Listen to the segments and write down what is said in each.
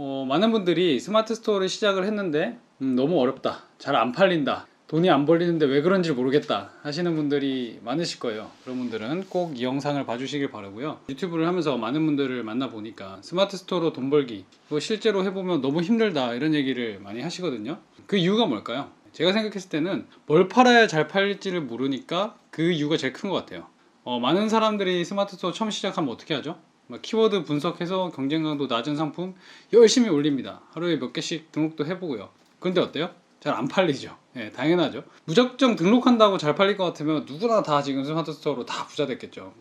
많은 분들이 스마트 스토어를 시작을 했는데 너무 어렵다, 잘 안 팔린다, 돈이 안 벌리는데 왜 그런지 모르겠다 하시는 분들이 많으실 거예요. 그런 분들은 꼭 이 영상을 봐주시길 바라고요. 유튜브를 하면서 많은 분들을 만나보니까 스마트 스토어로 돈 벌기 실제로 해보면 너무 힘들다 이런 얘기를 많이 하시거든요. 그 이유가 뭘까요? 제가 생각했을 때는 뭘 팔아야 잘 팔릴지를 모르니까 그 이유가 제일 큰 것 같아요. 많은 사람들이 스마트 스토어 처음 시작하면 어떻게 하죠? 키워드 분석해서 경쟁 강도 낮은 상품 열심히 올립니다. 하루에 몇 개씩 등록도 해보고요. 그런데 어때요? 잘 안 팔리죠. 예, 당연하죠. 무작정 등록한다고 잘 팔릴 것 같으면 누구나 다 지금 스마트 스토어로 다 부자 됐겠죠.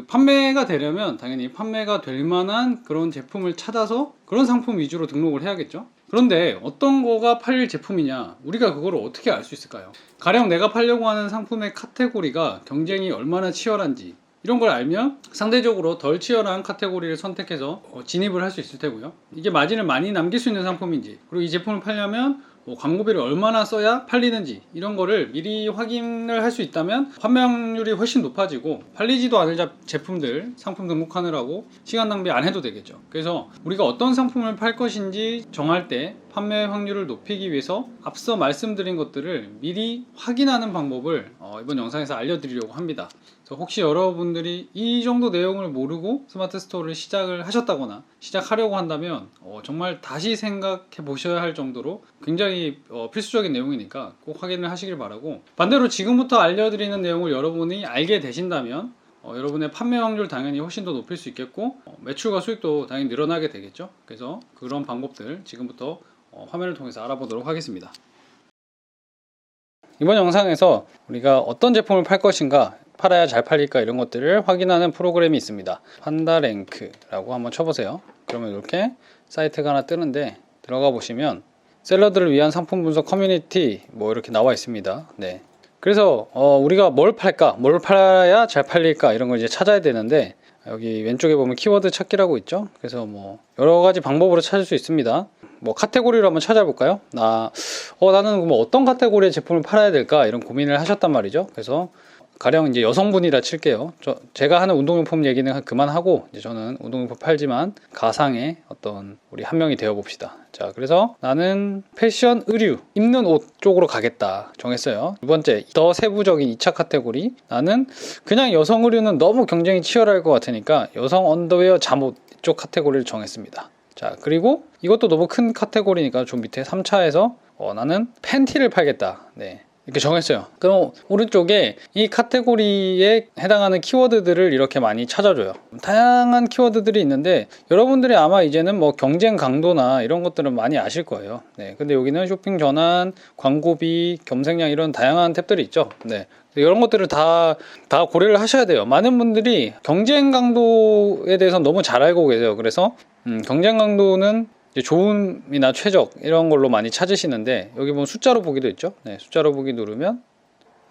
판매가 되려면 당연히 판매가 될 만한 그런 제품을 찾아서 그런 상품 위주로 등록을 해야겠죠. 그런데 어떤 거가 팔릴 제품이냐, 우리가 그걸 어떻게 알 수 있을까요? 가령 내가 팔려고 하는 상품의 카테고리가 경쟁이 얼마나 치열한지 이런 걸 알면 상대적으로 덜 치열한 카테고리를 선택해서 진입을 할 수 있을 테고요. 이게 마진을 많이 남길 수 있는 상품인지, 그리고 이 제품을 팔려면 광고비를 얼마나 써야 팔리는지 이런 거를 미리 확인을 할 수 있다면 판매 확률이 훨씬 높아지고, 팔리지도 않을 제품들 상품 등록하느라고 시간 낭비 안 해도 되겠죠. 그래서 우리가 어떤 상품을 팔 것인지 정할 때 판매 확률을 높이기 위해서 앞서 말씀드린 것들을 미리 확인하는 방법을 이번 영상에서 알려드리려고 합니다. 그래서 혹시 여러분들이 이 정도 내용을 모르고 스마트 스토어를 시작을 하셨다거나 시작하려고 한다면 정말 다시 생각해 보셔야 할 정도로 굉장히 필수적인 내용이니까 꼭 확인을 하시길 바라고, 반대로 지금부터 알려드리는 내용을 여러분이 알게 되신다면 여러분의 판매 확률 당연히 훨씬 더 높일 수 있겠고, 매출과 수익도 당연히 늘어나게 되겠죠. 그래서 그런 방법들 지금부터 화면을 통해서 알아보도록 하겠습니다. 이번 영상에서 우리가 어떤 제품을 팔 것인가, 팔아야 잘 팔릴까 이런 것들을 확인하는 프로그램이 있습니다. 판다랭크라고 한번 쳐보세요. 그러면 이렇게 사이트가 하나 뜨는데, 들어가 보시면 셀러들을 위한 상품 분석 커뮤니티 이렇게 나와 있습니다. 네. 그래서 우리가 뭘 팔까, 뭘 팔아야 잘 팔릴까 이런 걸 이제 찾아야 되는데, 여기 왼쪽에 보면 키워드 찾기라고 있죠. 그래서 여러 가지 방법으로 찾을 수 있습니다. 카테고리로 한번 찾아볼까요? 나는 어떤 카테고리의 제품을 팔아야 될까 이런 고민을 하셨단 말이죠. 그래서 가령 이제 여성분이라 칠게요. 제가 하는 운동용품 얘기는 그만하고, 이제 저는 운동용품 팔지만 가상의 우리 한 명이 되어 봅시다. 자, 그래서 나는 패션, 의류, 입는 옷 쪽으로 가겠다 정했어요. 두 번째, 더 세부적인 2차 카테고리, 나는 그냥 여성 의류는 너무 경쟁이 치열할 것 같으니까 여성 언더웨어, 잠옷 쪽 카테고리를 정했습니다. 자, 그리고 이것도 너무 큰 카테고리니까 좀 밑에 3차에서 나는 팬티를 팔겠다. 네, 이렇게 정했어요. 그럼 오른쪽에 이 카테고리에 해당하는 키워드들을 이렇게 많이 찾아줘요. 다양한 키워드들이 있는데 여러분들이 아마 이제는 경쟁 강도나 이런 것들은 많이 아실 거예요. 네, 근데 여기는 쇼핑 전환, 광고비, 검색량 이런 다양한 탭들이 있죠. 네, 이런 것들을 다 고려를 하셔야 돼요. 많은 분들이 경쟁 강도에 대해서 너무 잘 알고 계세요. 그래서 경쟁 강도는 좋음이나 최적 이런 걸로 많이 찾으시는데, 여기 보면 숫자로 보기도 있죠. 네, 숫자로 보기 누르면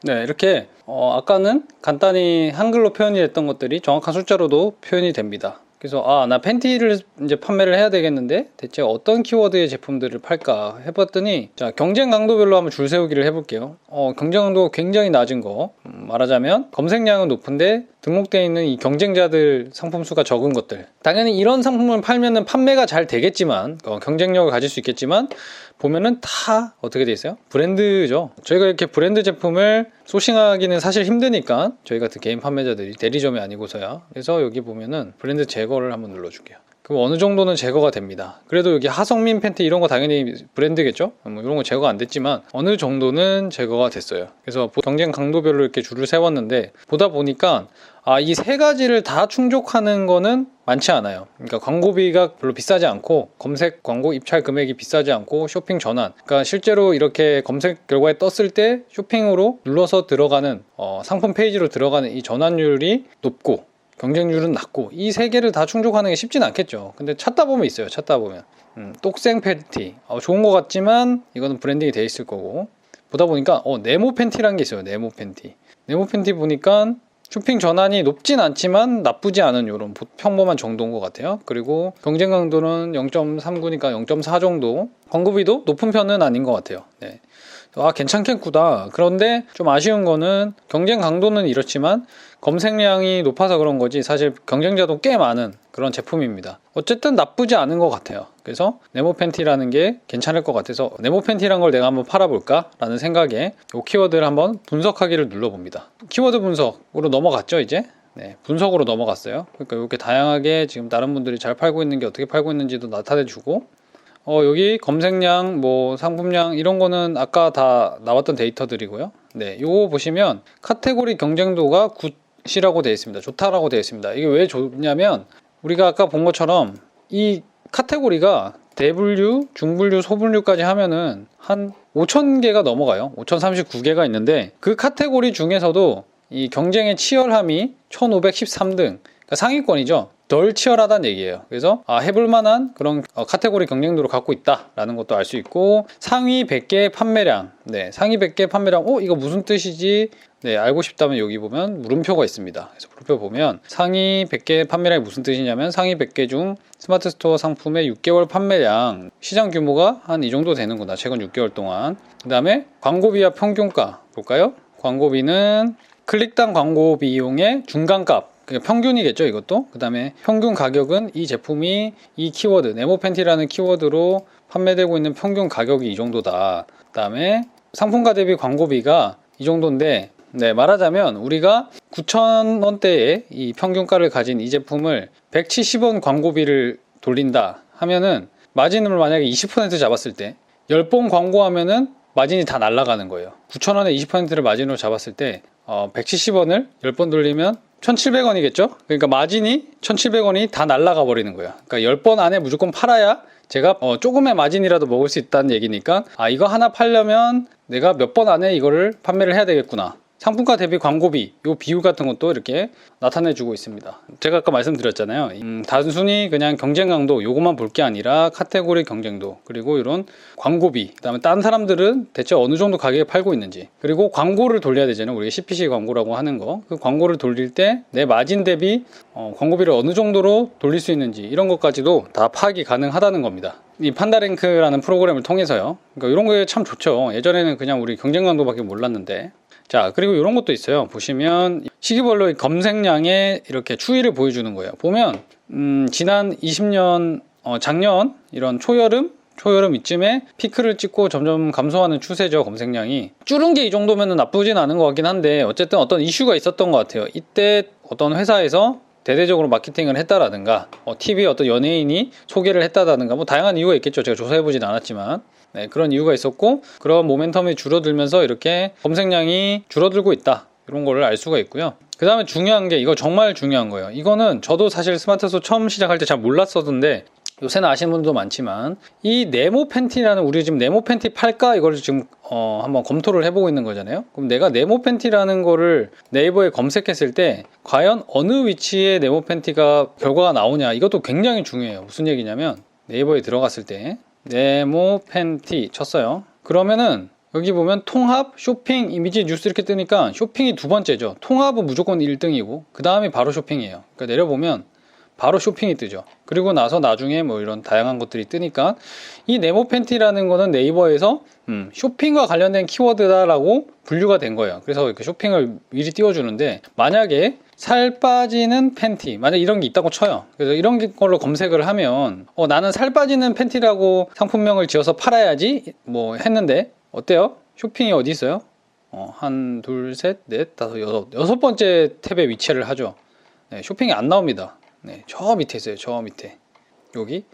이렇게 아까는 간단히 한글로 표현이 됐던 것들이 정확한 숫자로도 표현이 됩니다. 그래서 나 팬티를 이제 판매를 해야 되겠는데 대체 어떤 키워드의 제품들을 팔까 해봤더니, 자, 경쟁 강도별로 한번 줄 세우기를 해볼게요. 경쟁 강도가 굉장히 낮은 거, 말하자면 검색량은 높은데 등록되어 있는 이 경쟁자들 상품 수가 적은 것들, 당연히 이런 상품을 팔면은 판매가 잘 되겠지만 경쟁력을 가질 수 있겠지만, 보면은 다 어떻게 돼 있어요? 브랜드죠. 저희가 이렇게 브랜드 제품을 소싱하기는 사실 힘드니까, 저희 같은 개인 판매자들이, 대리점이 아니고서야. 그래서 여기 보면은 브랜드 제거를 한번 눌러줄게요. 그럼 어느 정도는 제거가 됩니다. 그래도 여기 하성민 팬티 이런 거 당연히 브랜드겠죠? 이런 거 제거가 안 됐지만 어느 정도는 제거가 됐어요. 그래서 경쟁 강도별로 이렇게 줄을 세웠는데, 보다 보니까 이 세 가지를 다 충족하는 거는 많지 않아요. 그러니까 광고비가 별로 비싸지 않고, 검색 광고 입찰 금액이 비싸지 않고, 쇼핑 전환, 그러니까 실제로 이렇게 검색 결과에 떴을 때 쇼핑으로 눌러서 들어가는 상품 페이지로 들어가는 이 전환율이 높고 경쟁률은 낮고, 이 세 개를 다 충족하는 게 쉽진 않겠죠. 근데 찾다 보면 있어요. 찾다 보면 똑생 팬티 좋은 것 같지만 이거는 브랜딩이 돼 있을 거고, 보다 보니까 네모 팬티라는 게 있어요. 네모 팬티 보니까 쇼핑 전환이 높진 않지만 나쁘지 않은 이런 평범한 정도인 것 같아요. 그리고 경쟁 강도는 0.39니까 0.4 정도, 광고비도 높은 편은 아닌 것 같아요. 네. 괜찮겠구나. 그런데 좀 아쉬운 거는 경쟁 강도는 이렇지만 검색량이 높아서 그런 거지 사실 경쟁자도 꽤 많은 그런 제품입니다. 어쨌든 나쁘지 않은 것 같아요. 그래서 네모 팬티라는 게 괜찮을 것 같아서 네모 팬티란 걸 내가 한번 팔아볼까 라는 생각에 이 키워드를 한번 분석하기를 눌러봅니다. 키워드 분석으로 넘어갔죠 이제. 네, 분석으로 넘어갔어요. 그러니까 이렇게 다양하게 지금 다른 분들이 잘 팔고 있는 게 어떻게 팔고 있는지도 나타내주고 여기 검색량, 뭐 상품량 이런 거는 아까 다 나왔던 데이터들이고요. 네, 요거 보시면 카테고리 경쟁도가 굿이라고 되어 있습니다. 좋다라고 되어 있습니다. 이게 왜 좋냐면 우리가 아까 본 것처럼 이 카테고리가 대분류, 중분류, 소분류까지 하면은 한 5,000개가 넘어가요. 5,039개가 있는데 그 카테고리 중에서도 이 경쟁의 치열함이 1513등, 그러니까 상위권이죠. 덜 치열하다는 얘기예요. 그래서 해볼 만한 그런 카테고리 경쟁도를 갖고 있다라는 것도 알 수 있고, 상위 100개 판매량, 네, 상위 100개 판매량, 이거 무슨 뜻이지? 네, 알고 싶다면 여기 보면 물음표가 있습니다. 그래서 물음표 보면 상위 100개 판매량이 무슨 뜻이냐면 상위 100개 중 스마트 스토어 상품의 6개월 판매량, 시장 규모가 한 이 정도 되는구나, 최근 6개월 동안. 그 다음에 광고비와 평균가 볼까요? 광고비는 클릭당 광고 비용의 중간값, 그러니까 평균이겠죠 이것도. 그 다음에 평균 가격은 이 제품이 이 키워드 네모 팬티라는 키워드로 판매되고 있는 평균 가격이 이 정도다. 그 다음에 상품가 대비 광고비가 이 정도인데, 네, 말하자면 우리가 9,000원대의 이 평균가를 가진 이 제품을 170원 광고비를 돌린다 하면은 마진을 만약에 20% 잡았을 때 10번 광고하면은 마진이 다 날아가는 거예요. 9,000원에 20%를 마진으로 잡았을 때 170원을 10번 돌리면 1,700원이겠죠? 그러니까 마진이 1,700원이 다 날아가 버리는 거예요. 그러니까 10번 안에 무조건 팔아야 제가 조금의 마진이라도 먹을 수 있다는 얘기니까 이거 하나 팔려면 내가 몇 번 안에 이거를 판매를 해야 되겠구나. 상품가 대비 광고비, 요 비율 같은 것도 이렇게 나타내 주고 있습니다. 제가 아까 말씀드렸잖아요. 단순히 그냥 경쟁 강도 요것만 볼 게 아니라 카테고리 경쟁도, 그리고 이런 광고비, 그 다음에 다른 사람들은 대체 어느 정도 가격에 팔고 있는지, 그리고 광고를 돌려야 되잖아요. 우리가 CPC 광고라고 하는 거, 그 광고를 돌릴 때 내 마진 대비 광고비를 어느 정도로 돌릴 수 있는지, 이런 것까지도 다 파악이 가능하다는 겁니다. 이 판다랭크라는 프로그램을 통해서요. 그러니까 이런 게 참 좋죠. 예전에는 그냥 우리 경쟁 강도밖에 몰랐는데. 자, 그리고 이런 것도 있어요. 보시면 시기별로 검색량에 이렇게 추이를 보여주는 거예요. 보면 지난 20년 작년 이런 초여름 이쯤에 피크를 찍고 점점 감소하는 추세죠. 검색량이 줄은 게 이 정도면 나쁘진 않은 것 같긴 한데, 어쨌든 어떤 이슈가 있었던 것 같아요. 이때 어떤 회사에서 대대적으로 마케팅을 했다라든가 TV 어떤 연예인이 소개를 했다라든가 뭐 다양한 이유가 있겠죠. 제가 조사해보진 않았지만, 네, 그런 이유가 있었고 그런 모멘텀이 줄어들면서 이렇게 검색량이 줄어들고 있다, 이런 거를 알 수가 있고요. 그 다음에 중요한 게, 이거 정말 중요한 거예요. 이거는 저도 사실 스마트스토어 처음 시작할 때 잘 몰랐었는데 요새는 아시는 분도 많지만, 이 네모 팬티라는, 우리 지금 네모 팬티 팔까 이걸 지금 한번 검토를 해보고 있는 거잖아요. 그럼 내가 네모 팬티라는 거를 네이버에 검색했을 때 과연 어느 위치에 네모 팬티가 결과가 나오냐, 이것도 굉장히 중요해요. 무슨 얘기냐면, 네이버에 들어갔을 때 네모 팬티 쳤어요. 그러면은 여기 보면 통합, 쇼핑, 이미지, 뉴스 이렇게 뜨니까 쇼핑이 두 번째죠. 통합은 무조건 1등이고 그 다음이 바로 쇼핑이에요. 그러니까 내려보면 바로 쇼핑이 뜨죠. 그리고 나서 나중에 뭐 이런 다양한 것들이 뜨니까 이 네모 팬티라는 거는 네이버에서 쇼핑과 관련된 키워드다라고 분류가 된 거예요. 그래서 이렇게 쇼핑을 미리 띄워주는데, 만약에 살 빠지는 팬티, 만약 이런 게 있다고 쳐요. 그래서 이런 걸로 검색을 하면 나는 살 빠지는 팬티라고 상품명을 지어서 팔아야지 뭐 했는데, 어때요? 쇼핑이 어디 있어요? 한, 둘, 셋, 넷, 다섯, 여섯 번째 탭에 위치를 하죠. 네, 쇼핑이 안 나옵니다. 네, 저 밑에 있어요. 저 밑에 여기.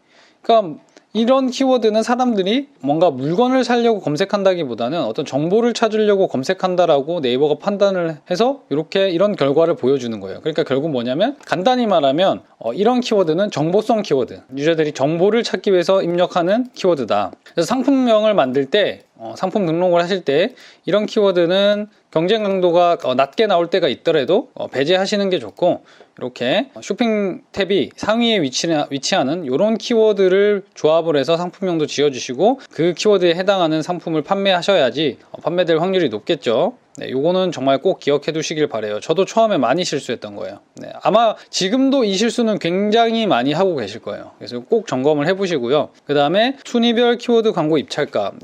그러니까 이런 키워드는 사람들이 뭔가 물건을 사려고 검색한다기보다는 어떤 정보를 찾으려고 검색한다라고 네이버가 판단을 해서 이런 결과를 보여주는 거예요. 그러니까 결국 뭐냐면, 간단히 말하면 이런 키워드는 정보성 키워드, 유저들이 정보를 찾기 위해서 입력하는 키워드다. 그래서 상품명을 만들 때, 상품 등록을 하실 때 이런 키워드는 경쟁 강도가 낮게 나올 때가 있더라도 배제하시는 게 좋고, 이렇게 쇼핑 탭이 상위에 위치하는 이런 키워드를 조합을 해서 상품명도 지어주시고 그 키워드에 해당하는 상품을 판매하셔야지 판매될 확률이 높겠죠. 네, 요거는 정말 꼭 기억해 두시길 바래요. 저도 처음에 많이 실수했던 거예요. 네, 아마 지금도 이 실수는 굉장히 많이 하고 계실 거예요. 그래서 꼭 점검을 해 보시고요. 그 다음에 순위별 키워드 광고 입찰가,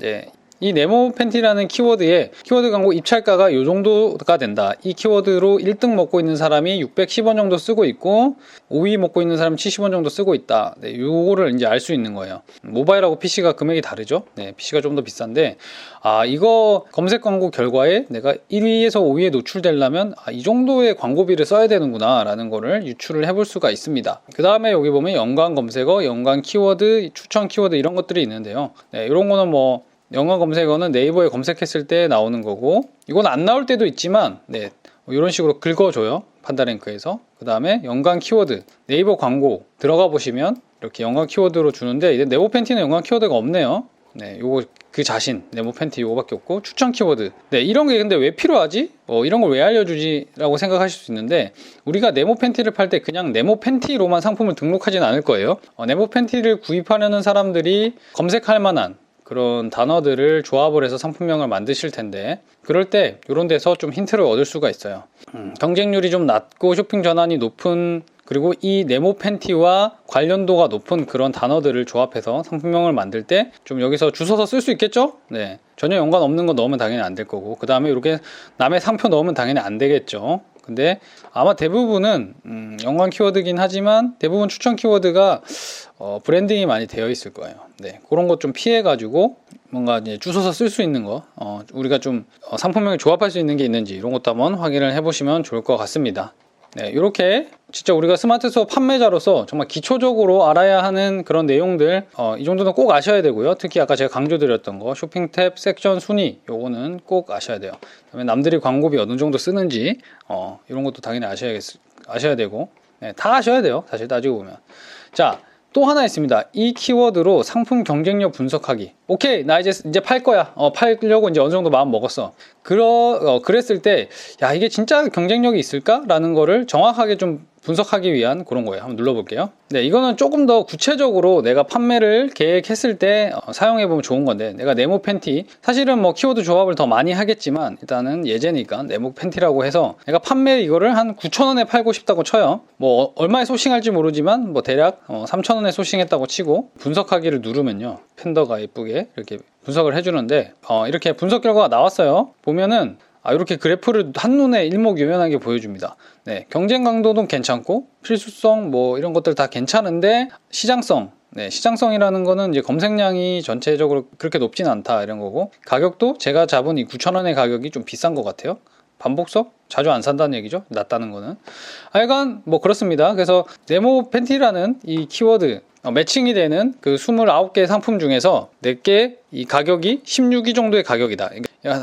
이 네모 팬티라는 키워드에 키워드 광고 입찰가가 이 정도가 된다. 이 키워드로 1등 먹고 있는 사람이 610원 정도 쓰고 있고 5위 먹고 있는 사람 70원 정도 쓰고 있다. 네, 요거를 이제 알 수 있는 거예요. 모바일하고 PC가 금액이 다르죠. 네, PC가 좀 더 비싼데 이거 검색 광고 결과에 내가 1위에서 5위에 노출되려면 이 정도의 광고비를 써야 되는구나 라는 거를 유출을 해볼 수가 있습니다. 그 다음에 여기 보면 연관 검색어, 연관 키워드, 추천 키워드 이런 것들이 있는데요. 네, 이런 거는 뭐 연관 검색어는 네이버에 검색했을 때 나오는 거고, 이건 안 나올 때도 있지만 네, 이런 식으로 긁어줘요. 판다랭크에서. 그 다음에 연관 키워드, 네이버 광고 들어가 보시면 이렇게 연관 키워드로 주는데, 이제 네모 팬티는 연관 키워드가 없네요. 네, 요거 그 자신 네모 팬티 요거밖에 없고, 추천 키워드. 네, 이런 게 근데 왜 필요하지? 이런 걸 왜 알려주지? 라고 생각하실 수 있는데, 우리가 네모 팬티를 팔 때 그냥 네모 팬티로만 상품을 등록하진 않을 거예요. 네모 팬티를 구입하려는 사람들이 검색할 만한 그런 단어들을 조합을 해서 상품명을 만드실 텐데, 그럴 때 이런 데서 좀 힌트를 얻을 수가 있어요. 경쟁률이 좀 낮고 쇼핑 전환이 높은, 그리고 이 네모 팬티와 관련도가 높은 그런 단어들을 조합해서 상품명을 만들 때 좀 여기서 주워서 쓸 수 있겠죠? 네, 전혀 연관 없는 거 넣으면 당연히 안 될 거고, 그 다음에 이렇게 남의 상표 넣으면 당연히 안 되겠죠. 근데 아마 대부분은 연관 키워드긴 하지만 대부분 추천 키워드가 브랜딩이 많이 되어 있을 거예요. 네, 그런 것 좀 피해 가지고 뭔가 이제 주워서 쓸 수 있는 거, 우리가 좀 상품명을 조합할 수 있는 게 있는지 이런 것도 한번 확인을 해보시면 좋을 것 같습니다. 네, 이렇게 진짜 우리가 스마트 수업 판매자로서 정말 기초적으로 알아야 하는 그런 내용들, 이 정도는 꼭 아셔야 되고요. 특히 아까 제가 강조드렸던 거 쇼핑 탭 섹션 순위, 요거는 꼭 아셔야 돼요. 그다음에 남들이 광고비 어느 정도 쓰는지 이런 것도 당연히 아셔야 되고, 네, 다 아셔야 돼요. 사실 따지고 보면. 자, 또 하나 있습니다. 이 키워드로 상품 경쟁력 분석하기. 오케이, 나 이제 팔 거야. 팔려고 이제 어느 정도 마음 먹었어. 그랬을 때, 야, 이게 진짜 경쟁력이 있을까? 라는 거를 정확하게 좀 분석하기 위한 그런 거예요. 한번 눌러볼게요. 네, 이거는 조금 더 구체적으로 내가 판매를 계획했을 때 사용해보면 좋은 건데, 내가 네모 팬티, 사실은 뭐 키워드 조합을 더 많이 하겠지만 일단은 예제니까 네모 팬티라고 해서 내가 판매 이거를 한 9,000원에 팔고 싶다고 쳐요. 뭐 얼마에 소싱할지 모르지만 뭐 대략 3,000원에 소싱했다고 치고 분석하기를 누르면요, 팬더가 예쁘게 이렇게 분석을 해주는데, 이렇게 분석 결과가 나왔어요. 보면은 이렇게 그래프를 한눈에 일목요연하게 보여줍니다. 네, 경쟁 강도도 괜찮고 필수성 뭐 이런 것들 다 괜찮은데 시장성, 네, 시장성이라는 거는 이제 검색량이 전체적으로 그렇게 높진 않다 이런 거고, 가격도 제가 잡은 이 9,000원의 가격이 좀 비싼 것 같아요. 반복석? 자주 안 산다는 얘기죠. 낮다는 거는. 하여간 뭐 그렇습니다. 그래서 네모 팬티라는 이 키워드 매칭이 되는 그 29개 상품 중에서 4개 이 가격이 16위 정도의 가격이다.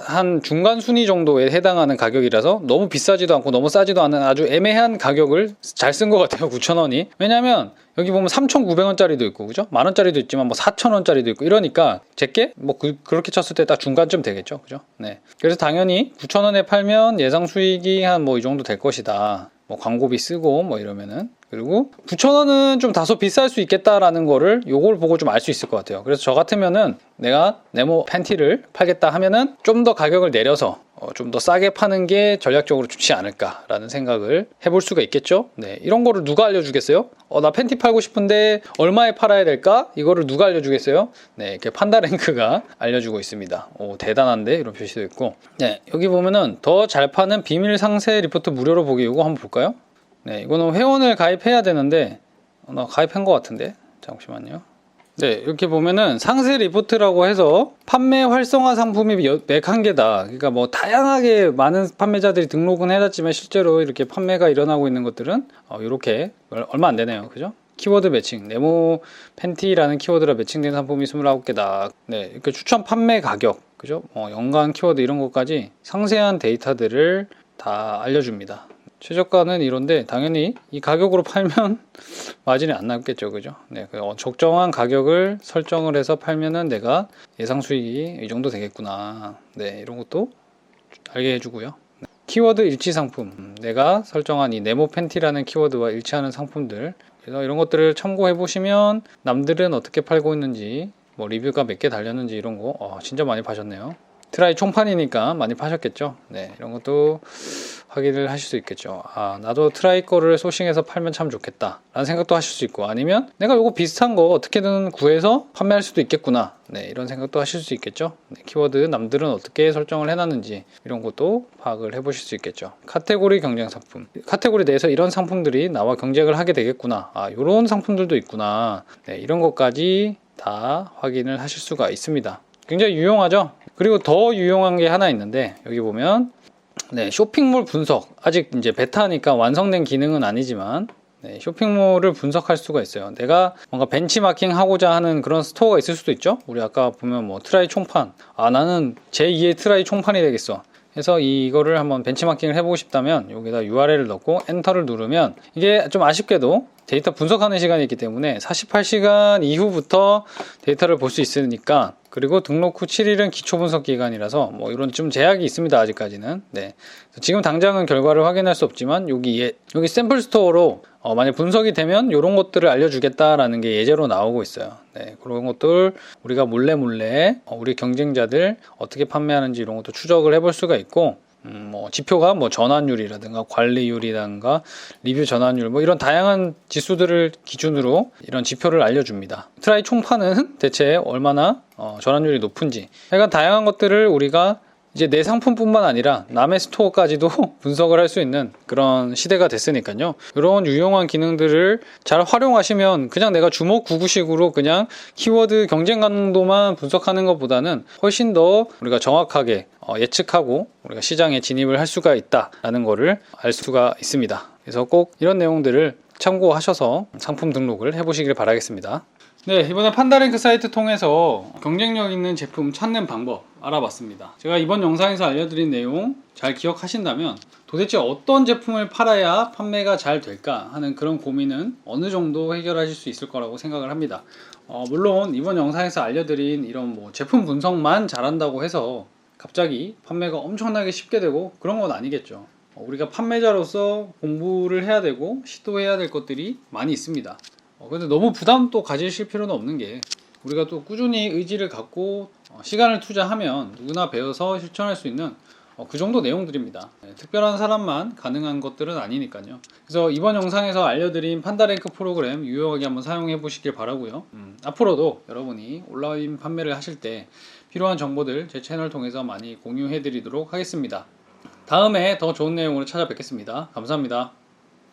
한 중간 순위 정도에 해당하는 가격이라서 너무 비싸지도 않고 너무 싸지도 않은 아주 애매한 가격을 잘 쓴 것 같아요. 9,000원이. 왜냐면 여기 보면 3,900원짜리도 있고, 그죠? 만원짜리도 있지만 뭐 4,000원짜리도 있고 이러니까 제게 뭐 그렇게 쳤을 때 딱 중간쯤 되겠죠. 그죠? 네. 그래서 당연히 9,000원에 팔면 예상 수익이 한 뭐 이 정도 될 것이다. 뭐 광고비 쓰고 뭐 이러면은. 그리고 9,000원은 좀 다소 비쌀 수 있겠다라는 거를 요걸 보고 좀 알 수 있을 것 같아요. 그래서 저 같으면은 내가 네모 팬티를 팔겠다 하면은 좀 더 가격을 내려서 좀 더 싸게 파는 게 전략적으로 좋지 않을까라는 생각을 해볼 수가 있겠죠. 네, 이런 거를 누가 알려주겠어요? 나 팬티 팔고 싶은데 얼마에 팔아야 될까? 이거를 누가 알려주겠어요? 네, 이렇게 판다랭크가 알려주고 있습니다. 오, 대단한데? 이런 표시도 있고. 네, 여기 보면은 더 잘 파는 비밀 상세 리포트 무료로 보기, 이거 한번 볼까요? 네, 이거는 회원을 가입해야 되는데 나 가입한 것 같은데 잠시만요. 네, 이렇게 보면은 상세 리포트라고 해서 판매 활성화 상품이 101개다. 그러니까 뭐 다양하게 많은 판매자들이 등록은 해놨지만 실제로 이렇게 판매가 일어나고 있는 것들은 이렇게 얼마 안 되네요. 그죠? 키워드 매칭, 네모 팬티라는 키워드로 매칭된 상품이 29개다. 네, 이렇게 추천 판매 가격, 그죠? 연관 키워드 이런 것까지 상세한 데이터들을 다 알려줍니다. 최저가는 이런데 당연히 이 가격으로 팔면 마진이 안 남겠죠. 그죠? 네, 적정한 가격을 설정을 해서 팔면은 내가 예상 수익이 이 정도 되겠구나. 네, 이런 것도 알게 해주고요. 키워드 일치 상품, 내가 설정한 이 네모 팬티라는 키워드와 일치하는 상품들, 그래서 이런 것들을 참고해 보시면 남들은 어떻게 팔고 있는지, 뭐 리뷰가 몇 개 달렸는지 이런 거 진짜 많이 파셨네요. 트라이 총판이니까 많이 파셨겠죠. 네, 이런 것도 확인을 하실 수 있겠죠. 아, 나도 트라이 거를 소싱해서 팔면 참 좋겠다 라는 생각도 하실 수 있고, 아니면 내가 요거 비슷한 거 어떻게든 구해서 판매할 수도 있겠구나, 네, 이런 생각도 하실 수 있겠죠. 네, 키워드 남들은 어떻게 설정을 해놨는지 이런 것도 파악을 해보실 수 있겠죠. 카테고리 경쟁 상품, 카테고리 내에서 이런 상품들이 나와 경쟁을 하게 되겠구나, 아, 요런 상품들도 있구나, 네, 이런 것까지 다 확인을 하실 수가 있습니다. 굉장히 유용하죠. 그리고 더 유용한 게 하나 있는데, 여기 보면 네, 쇼핑몰 분석, 아직 이제 베타니까 완성된 기능은 아니지만, 네, 쇼핑몰을 분석할 수가 있어요. 내가 뭔가 벤치마킹 하고자 하는 그런 스토어가 있을 수도 있죠. 우리 아까 보면 뭐 트라이 총판, 아, 나는 제2의 트라이 총판이 되겠어 해서 이거를 한번 벤치마킹을 해보고 싶다면 여기다 URL을 넣고 엔터를 누르면, 이게 좀 아쉽게도 데이터 분석하는 시간이 있기 때문에 48시간 이후부터 데이터를 볼 수 있으니까, 그리고 등록 후 7일은 기초 분석 기간이라서 뭐 이런 좀 제약이 있습니다, 아직까지는. 네, 지금 당장은 결과를 확인할 수 없지만 여기 샘플 스토어로 만약 분석이 되면 이런 것들을 알려주겠다라는 게 예제로 나오고 있어요. 네, 그런 것들 우리가 몰래 우리 경쟁자들 어떻게 판매하는지 이런 것도 추적을 해볼 수가 있고, 뭐 지표가 뭐 전환율이라든가 관리율이라든가 리뷰 전환율, 뭐 이런 다양한 지수들을 기준으로 이런 지표를 알려줍니다. 트라이 총판은 대체 얼마나 전환율이 높은지, 약간 다양한 것들을 우리가 이제 내 상품뿐만 아니라 남의 스토어까지도 분석을 할 수 있는 그런 시대가 됐으니까요. 이런 유용한 기능들을 잘 활용하시면 그냥 내가 주먹구구식으로 그냥 키워드 경쟁 강도만 분석하는 것보다는 훨씬 더 우리가 정확하게 예측하고 우리가 시장에 진입을 할 수가 있다라는 것을 알 수가 있습니다. 그래서 꼭 이런 내용들을 참고하셔서 상품 등록을 해보시길 바라겠습니다. 네, 이번에 판다랭크 사이트 통해서 경쟁력 있는 제품 찾는 방법 알아봤습니다. 제가 이번 영상에서 알려드린 내용 잘 기억하신다면 도대체 어떤 제품을 팔아야 판매가 잘 될까 하는 그런 고민은 어느 정도 해결하실 수 있을 거라고 생각을 합니다. 물론 이번 영상에서 알려드린 이런 뭐 제품 분석만 잘한다고 해서 갑자기 판매가 엄청나게 쉽게 되고 그런 건 아니겠죠. 우리가 판매자로서 공부를 해야 되고 시도해야 될 것들이 많이 있습니다. 근데 너무 부담 또 가지실 필요는 없는 게, 우리가 또 꾸준히 의지를 갖고 시간을 투자하면 누구나 배워서 실천할 수 있는 그 정도 내용들입니다. 네, 특별한 사람만 가능한 것들은 아니니까요. 그래서 이번 영상에서 알려드린 판다랭크 프로그램 유용하게 한번 사용해 보시길 바라고요. 앞으로도 여러분이 온라인 판매를 하실 때 필요한 정보들 제 채널 통해서 많이 공유해 드리도록 하겠습니다. 다음에 더 좋은 내용으로 찾아뵙겠습니다. 감사합니다.